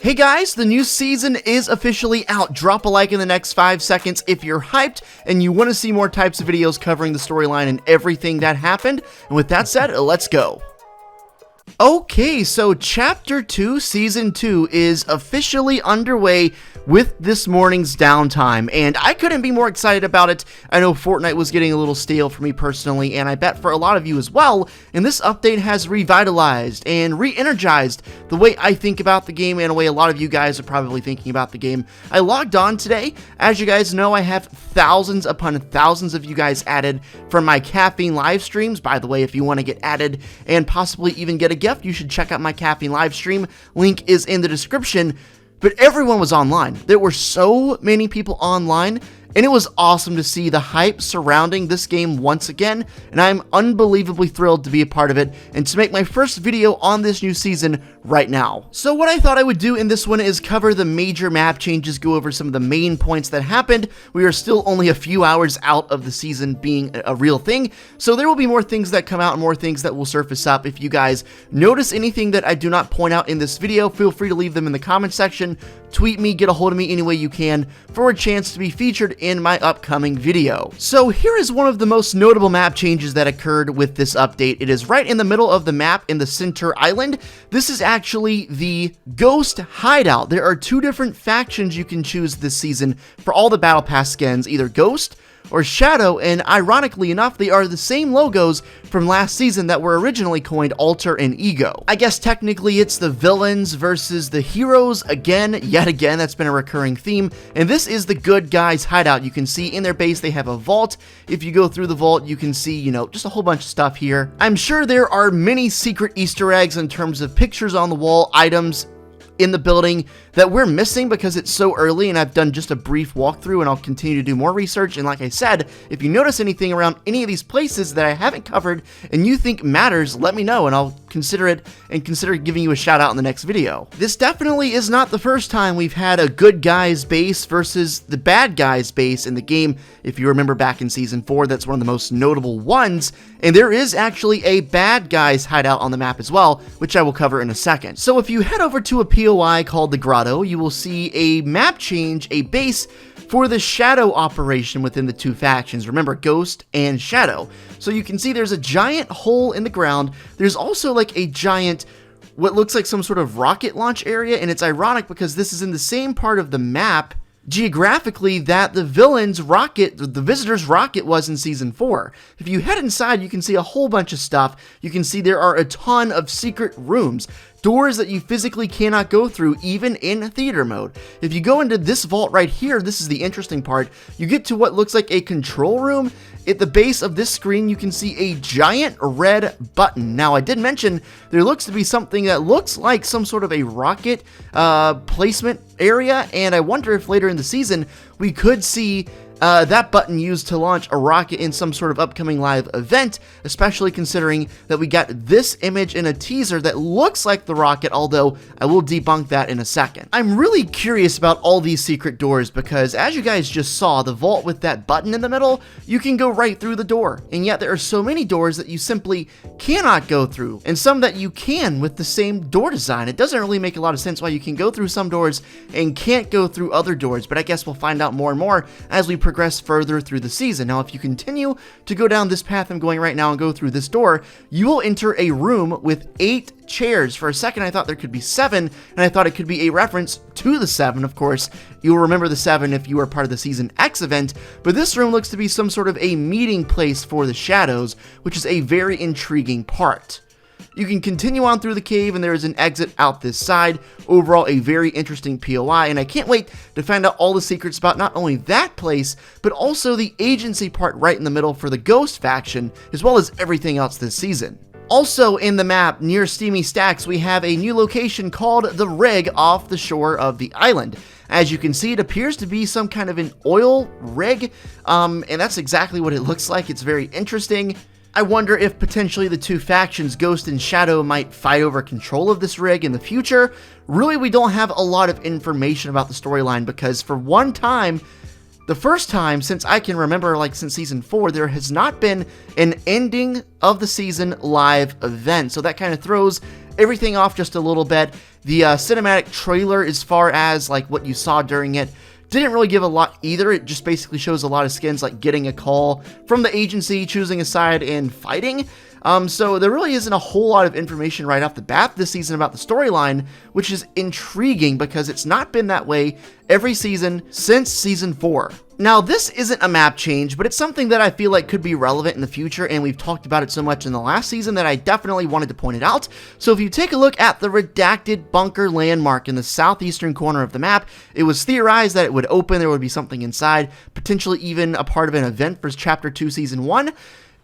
Hey guys, the new season is officially out. Drop a like in the next 5 seconds if you're hyped and you want to see more types of videos covering the storyline and everything that happened. And with that said, let's go. Okay, so Chapter 2, Season 2 is officially underway with this morning's downtime, and I couldn't be more excited about it. I know Fortnite was getting a little stale for me personally, and I bet for a lot of you as well, and this update has revitalized and re-energized the way I think about the game and the way a lot of you guys are probably thinking about the game. I logged on today. As you guys know, I have thousands upon thousands of you guys added from my caffeine live streams. By the way, if you want to get added and possibly even get a gift, you should check out my caffeine live stream. Link is in the description. But everyone was online. There were so many people online, and it was awesome to see the hype surrounding this game once again, and I'm unbelievably thrilled to be a part of it and to make my first video on this new season right now. So what I thought I would do in this one is cover the major map changes, go over some of the main points that happened. We are still only a few hours out of the season being a real thing, so there will be more things that come out and more things that will surface up. If you guys notice anything that I do not point out in this video, feel free to leave them in the comment section. Tweet me, get a hold of me any way you can for a chance to be featured in my upcoming video. So here is one of the most notable map changes that occurred with this update. It is right in the middle of the map in the center island. This is actually the Ghost Hideout. There are two different factions you can choose this season for all the Battle Pass skins, either Ghost or Shadow, and ironically enough, they are the same logos from last season that were originally coined Alter and Ego. I guess technically it's the villains versus the heroes again, yet again, that's been a recurring theme, and this is the good guys hideout. You can see in their base they have a vault. If you go through the vault, you can see, just a whole bunch of stuff here. I'm sure there are many secret Easter eggs in terms of pictures on the wall, items in the building that we're missing because it's so early, and I've done just a brief walkthrough, and I'll continue to do more research. And like I said, if you notice anything around any of these places that I haven't covered and you think matters, let me know and I'll consider it and consider giving you a shout out in the next video. This definitely is not the first time we've had a good guy's base versus the bad guy's base in the game. If you remember back in Season 4, that's one of the most notable ones, and there is actually a bad guy's hideout on the map as well, which I will cover in a second. So if you head over to a POI called the Grotto, you will see a map change, a base for the Shadow operation within the two factions. Remember, Ghost and Shadow. So you can see there's a giant hole in the ground. There's also like a giant, what looks like some sort of rocket launch area, and it's ironic because this is in the same part of the map geographically that the villain's rocket, the visitor's rocket, was in Season 4. If you head inside, you can see a whole bunch of stuff. You can see there are a ton of secret rooms, doors that you physically cannot go through even in theater mode. If you go into this vault right here, this is the interesting part, you get to what looks like a control room. At the base of this screen, you can see a giant red button. Now, I did mention there looks to be something that looks like some sort of a rocket placement area, and I wonder if later in the season we could see that button used to launch a rocket in some sort of upcoming live event, especially considering that we got this image in a teaser that looks like the rocket, although I will debunk that in a second. I'm really curious about all these secret doors because, as you guys just saw, the vault with that button in the middle, you can go right through the door, and yet there are so many doors that you simply cannot go through, and some that you can with the same door design. It doesn't really make a lot of sense why you can go through some doors and can't go through other doors, but I guess we'll find out more and more as we progress further through the season. Now, if you continue to go down this path I'm going right now and go through this door, you will enter a room with 8 chairs. For a second, I thought there could be 7, and I thought it could be a reference to the 7. Of course, you'll remember the 7 if you were part of the Season X event, but this room looks to be some sort of a meeting place for the Shadows, which is a very intriguing part. You can continue on through the cave, and there is an exit out this side. Overall, a very interesting POI, and I can't wait to find out all the secrets about not only that place, but also the agency part right in the middle for the Ghost faction, as well as everything else this season. Also in the map, near Steamy Stacks, we have a new location called The Rig off the shore of the island. As you can see, it appears to be some kind of an oil rig, and that's exactly what it looks like. It's very interesting. I wonder if potentially the two factions, Ghost and Shadow, might fight over control of this rig in the future. Really, we don't have a lot of information about the storyline because for one time, the first time since I can remember, like since Season 4, there has not been an ending of the season live event. So that kind of throws everything off just a little bit. The cinematic trailer, as far as like what you saw during it, didn't really give a lot either. It just basically shows a lot of skins like getting a call from the agency, choosing a side, and fighting. So there really isn't a whole lot of information right off the bat this season about the storyline, which is intriguing because it's not been that way every season since Season 4. Now, this isn't a map change, but it's something that I feel like could be relevant in the future, and we've talked about it so much in the last season that I definitely wanted to point it out. So if you take a look at the redacted bunker landmark in the southeastern corner of the map, it was theorized that it would open, there would be something inside, potentially even a part of an event for Chapter 2 Season 1.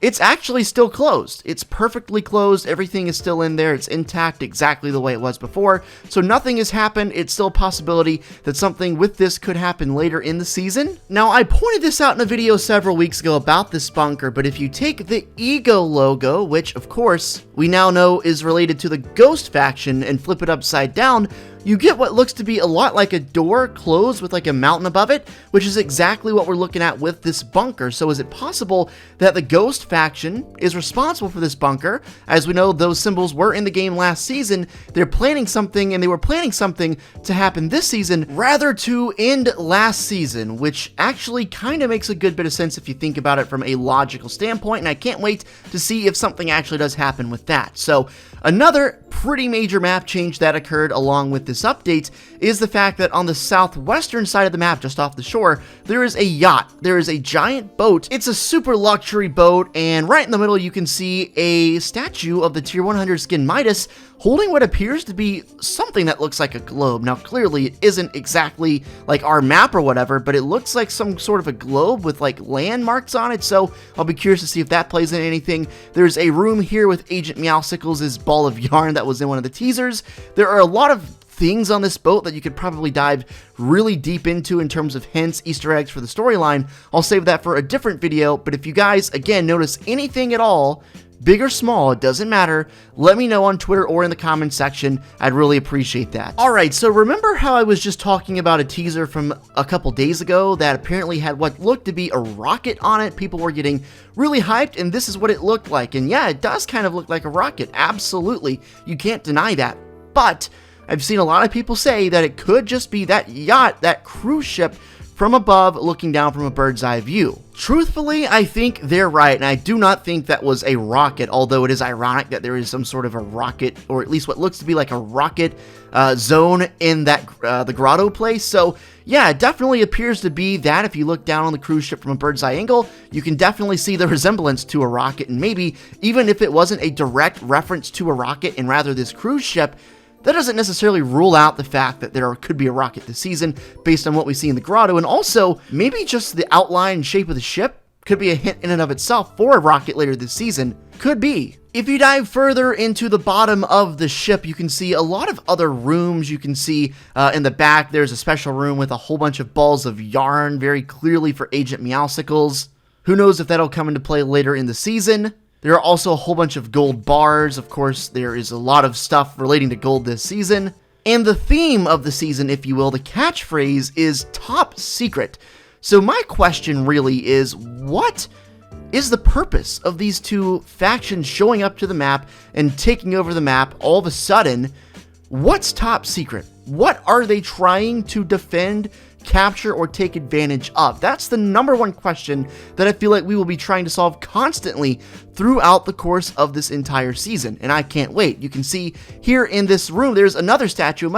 It's actually still closed. It's perfectly closed. Everything is still in there. It's intact exactly the way it was before. So nothing has happened. It's still a possibility that something with this could happen later in the season. Now, I pointed this out in a video several weeks ago about this bunker, but if you take the Ego logo, which of course we now know is related to the Ghost faction, and flip it upside down, you get what looks to be a lot like a door closed with like a mountain above it, which is exactly what we're looking at with this bunker. So is it possible that the Ghost faction is responsible for this bunker? As we know, those symbols were in the game last season. They're planning something, and they were planning something to happen this season rather to end last season, which actually kind of makes a good bit of sense if you think about it from a logical standpoint, and I can't wait to see if something actually does happen with that. So another pretty major map change that occurred along with this update is the fact that on the southwestern side of the map, just off the shore, there is a yacht. There is a giant boat. It's a super luxury boat, and right in the middle you can see a statue of the Tier 100 skin Midas holding what appears to be something that looks like a globe. Now, clearly it isn't exactly like our map or whatever, but it looks like some sort of a globe with like landmarks on it, so I'll be curious to see if that plays in anything. There's a room here with Agent Meowsicles' ball of yarn that was in one of the teasers. There are a lot of things on this boat that you could probably dive really deep into in terms of hints, Easter eggs for the storyline. I'll save that for a different video, but if you guys, again, notice anything at all, big or small, it doesn't matter, let me know on Twitter or in the comments section. I'd really appreciate that. Alright, so remember how I was just talking about a teaser from a couple days ago that apparently had what looked to be a rocket on it? People were getting really hyped, and this is what it looked like. And yeah, it does kind of look like a rocket, absolutely. You can't deny that. But I've seen a lot of people say that it could just be that yacht, that cruise ship from above looking down from a bird's eye view. Truthfully, I think they're right, and I do not think that was a rocket, although it is ironic that there is some sort of a rocket, or at least what looks to be like a rocket zone in that the grotto place. So yeah, it definitely appears to be that. If you look down on the cruise ship from a bird's eye angle, you can definitely see the resemblance to a rocket, and maybe even if it wasn't a direct reference to a rocket and rather this cruise ship, that doesn't necessarily rule out the fact that there could be a rocket this season based on what we see in the grotto, and also maybe just the outline and shape of the ship could be a hint in and of itself for a rocket later this season. Could be. If you dive further into the bottom of the ship, you can see a lot of other rooms. You can see in the back there's a special room with a whole bunch of balls of yarn, very clearly for Agent Meowsicles. Who knows if that'll come into play later in the season. There are also a whole bunch of gold bars. Of course, there is a lot of stuff relating to gold this season. And the theme of the season, if you will, the catchphrase is top secret. So my question really is, what is the purpose of these two factions showing up to the map and taking over the map all of a sudden? What's top secret? What are they trying to defend, capture, or take advantage of? That's the number one question that I feel like we will be trying to solve constantly throughout the course of this entire season, and I can't wait. You can see here in this room there's another statue, a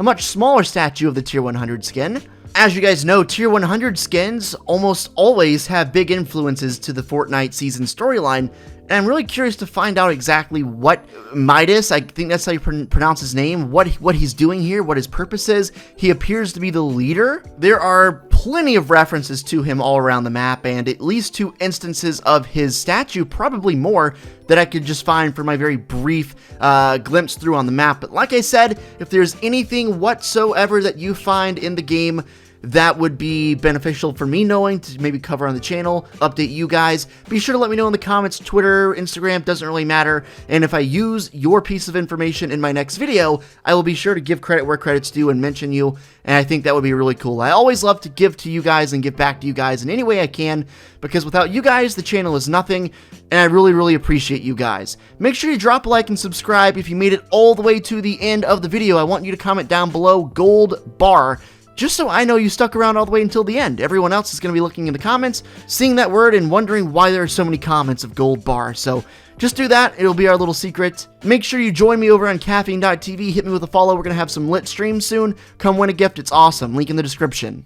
much smaller statue of the Tier 100 skin. As you guys know, Tier 100 skins almost always have big influences to the Fortnite season storyline, and I'm really curious to find out exactly what Midas, I think that's how you pronounce his name, what he's doing here, what his purpose is. He appears to be the leader. There are plenty of references to him all around the map, and at least 2 instances of his statue, probably more, that I could just find for my very brief glimpse through on the map. But like I said, if there's anything whatsoever that you find in the game that would be beneficial for me knowing to maybe cover on the channel, update you guys. Be sure to let me know in the comments. Twitter, Instagram, doesn't really matter. And if I use your piece of information in my next video, I will be sure to give credit where credit's due and mention you. And I think that would be really cool. I always love to give to you guys and give back to you guys in any way I can, because without you guys, the channel is nothing, and I really, really appreciate you guys. Make sure you drop a like and subscribe. If you made it all the way to the end of the video, I want you to comment down below gold bar, just so I know you stuck around all the way until the end. Everyone else is going to be looking in the comments, seeing that word, and wondering why there are so many comments of gold bar. So just do that. It'll be our little secret. Make sure you join me over on caffeine.tv. Hit me with a follow. We're going to have some lit streams soon. Come win a gift. It's awesome. Link in the description.